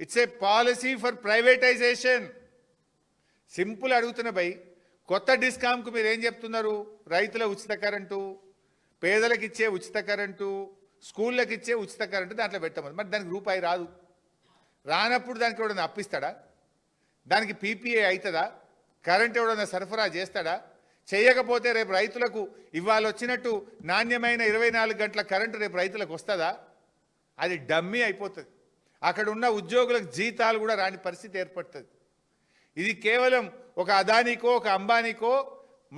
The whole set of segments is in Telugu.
It's a policy for privatisation. Simple అడుగుతున్న భయ్, కొత్త డిస్కామ్కు మీరు ఏం చెప్తున్నారు? రైతుల ఉచిత కరెంటు, పేదలకు ఇచ్చే ఉచిత కరెంటు, స్కూళ్ళకి ఇచ్చే ఉచిత కరెంటు దాంట్లో పెట్టమని. మరి దానికి రూపాయి రాదు. రానప్పుడు దానికి ఎవడన్నా అప్పిస్తాడా? దానికి పీపీఏ అవుతుందా? కరెంట్ ఎవడన్నా సరఫరా చేస్తాడా? చేయకపోతే రేపు రైతులకు ఇవాళ వచ్చినట్టు నాణ్యమైన 24 గంటల కరెంటు రేపు రైతులకు వస్తుందా? అది డమ్మీ అయిపోతుంది. అక్కడ ఉన్న ఉద్యోగులకు జీతాలు కూడా రాని పరిస్థితి ఏర్పడుతుంది. ఇది కేవలం ఒక అదానికో ఒక అంబానీకో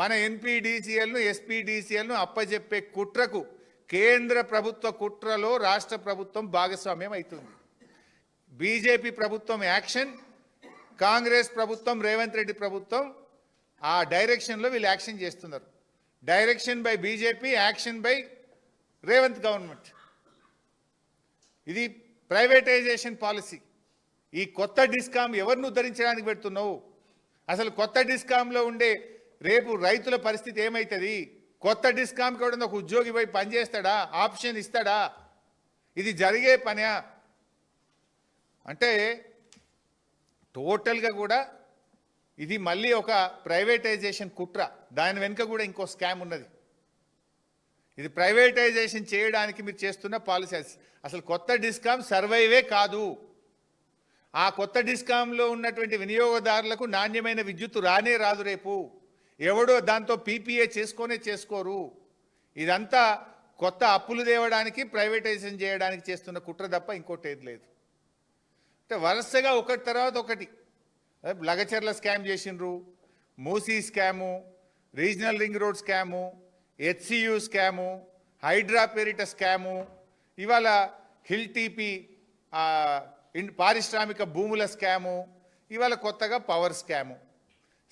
మన ఎన్పీడీసీఎల్ను ఎస్పీడీసీఎల్ను అప్పజెప్పే కుట్రకు, కేంద్ర ప్రభుత్వ కుట్రలో రాష్ట్ర ప్రభుత్వం భాగస్వామ్యం అవుతుంది. బీజేపీ ప్రభుత్వం యాక్షన్, కాంగ్రెస్ ప్రభుత్వం, రేవంత్ రెడ్డి ప్రభుత్వం ఆ డైరెక్షన్లో వీళ్ళు యాక్షన్ చేస్తున్నారు. Direction by BJP, action by Revanth government. ఇది ప్రైవేటైజేషన్ పాలసీ. ఈ కొత్త డిస్కామ్ ఎవరిని ఉద్ధరించడానికి పెడుతున్నావు? అసలు కొత్త డిస్కామ్లో ఉండే రేపు రైతుల పరిస్థితి ఏమవుతుంది? కొత్త డిస్కామ్కి కూడా ఒక ఉద్యోగి పోయి పనిచేస్తాడా? ఆప్షన్ ఇస్తాడా? ఇది జరిగే పనా? అంటే టోటల్గా కూడా ఇది మళ్ళీ ఒక ప్రైవేటైజేషన్ కుట్ర. దాని వెనుక కూడా ఇంకో స్కామ్ ఉన్నది. ఇది ప్రైవేటైజేషన్ చేయడానికి మీరు చేస్తున్న పాలసీ. అసలు కొత్త డిస్కామ్ సర్వైవే కాదు. ఆ కొత్త డిస్కామ్లో ఉన్నటువంటి వినియోగదారులకు నాణ్యమైన విద్యుత్ రానే రాదు. రేపు ఎవడో దాంతో పీపీఏ చేసుకోరు. ఇదంతా కొత్త అప్పులు తేవడానికి, ప్రైవేటైజేషన్ చేయడానికి చేస్తున్న కుట్ర తప్ప ఇంకోటి ఏది లేదు. అంటే వరుసగా ఒకటి తర్వాత ఒకటి లగచర్ల స్కామ్ చేసిండ్రు, Musi scam, regional ring road scam, HCU scam, Hydraa పేరిట స్కాము, ఇవాళ హిల్ టీపీ పారిశ్రామిక భూముల స్కాము, ఇవాళ కొత్తగా పవర్ స్కాము.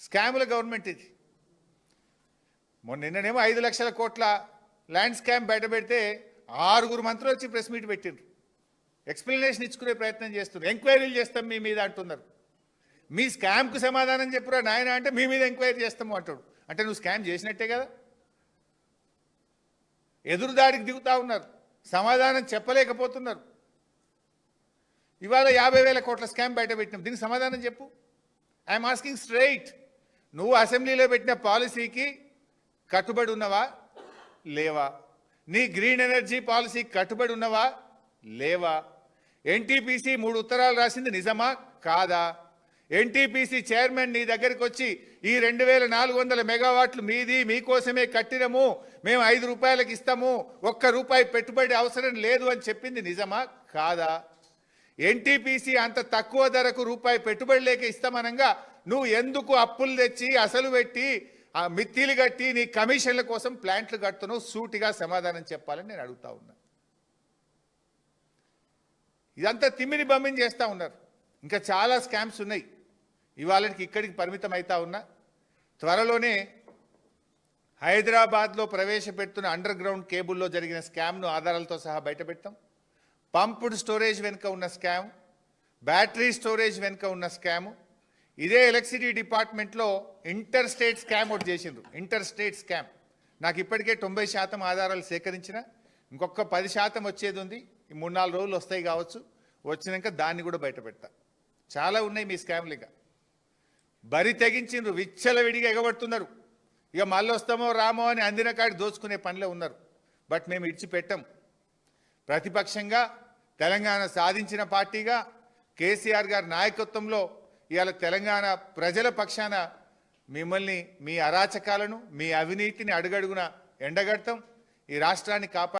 స్కాముల గవర్నమెంట్ ఇది. నిన్ననేమో 5 లక్షల కోట్ల ల్యాండ్ స్కామ్ బయటపెడితే 6 మంత్రులు వచ్చి ప్రెస్ మీట్ పెట్టిండ్రు. ఎక్స్ప్లెనేషన్ ఇచ్చుకునే ప్రయత్నం చేస్తున్నారు. ఎంక్వైరీలు చేస్తాం మీ మీద అంటున్నారు. మీ స్కామ్కు సమాధానం చెప్పురా నాయన అంటే మీ మీద ఎంక్వైరీ చేస్తాము అంటాడు. అంటే నువ్వు స్కామ్ చేసినట్టే కదా. ఎదురుదాడికి దిగుతా ఉన్నారు, సమాధానం చెప్పలేకపోతున్నారు. ఇవాళ 50,000 కోట్ల స్కామ్ బయట పెట్టినాం, దీనికి సమాధానం చెప్పు. I'm asking straight. నువ్వు అసెంబ్లీలో పెట్టిన పాలసీకి కట్టుబడి ఉన్నవా లేవా? నీ గ్రీన్ ఎనర్జీ పాలసీకి కట్టుబడి ఉన్నవా లేవా? ఎన్టీపీసీ 3 ఉత్తరాలు రాసింది నిజమా కాదా? ఎన్టీపీసీ చైర్మన్ నీ దగ్గరికి వచ్చి ఈ 2400 మెగావాట్లు మీది, మీకోసమే కట్టినము, మేము 5 రూపాయలకు ఇస్తాము, ₹1 పెట్టుబడి అవసరం లేదు అని చెప్పింది నిజమా కాదా? ఎన్టీపీసీ అంత తక్కువ ధరకు ₹1 పెట్టుబడి లేక ఇస్తామనంగా నువ్వు ఎందుకు అప్పులు తెచ్చి అసలు పెట్టి ఆ మిత్తిలు కట్టి నీ కమిషన్ల కోసం ప్లాంట్లు కడుతున్నావు? సూటిగా సమాధానం చెప్పాలని నేను అడుగుతా ఉన్నా. ఇదంతా తిమ్మిని బమ్మిని చేస్తూ ఉన్నారు. ఇంకా చాలా స్కామ్స్ ఉన్నాయి. ఇవాళకి ఇక్కడికి పరిమితం అవుతా ఉన్నా. త్వరలోనే హైదరాబాద్లో ప్రవేశపెడుతున్న అండర్ గ్రౌండ్ కేబుల్లో జరిగిన స్కామ్ను ఆధారాలతో సహా బయటపెడతాం. పంప్డ్ స్టోరేజ్ వెనుక ఉన్న స్కామ్, బ్యాటరీ స్టోరేజ్ వెనుక ఉన్న స్కాము, ఇదే ఎలక్ట్రిసిటీ డిపార్ట్మెంట్లో ఇంటర్ స్టేట్ స్కామ్ ఒకటి చేసిండ్రు. ఇంటర్ స్టేట్ స్కామ్ నాకు ఇప్పటికే 90% ఆధారాలు సేకరించిన, ఇంకొక 10% వచ్చేది ఉంది. ఈ 3-4 రోజులు వస్తాయి కావచ్చు. వచ్చినాక దాన్ని కూడా బయట పెడతా. చాలా ఉన్నాయి మీ స్కామ్లు. ఇక బరి తెగించిండ్రు, విచ్చలవిడిగా ఎగబడుతున్నారు. ఇక మళ్ళీ వస్తామో రామో అని అందిన కాడి దోచుకునే పనిలో ఉన్నారు. బట్ మేము ఇడిచిపెట్టాం. ప్రతిపక్షంగా తెలంగాణ సాధించిన పార్టీగా కేసీఆర్ గారి నాయకత్వంలో ఇవాళ తెలంగాణ ప్రజల పక్షాన మిమ్మల్ని, మీ అరాచకాలను, మీ అవినీతిని అడుగడుగున ఎండగడతాం. ఈ రాష్ట్రాన్ని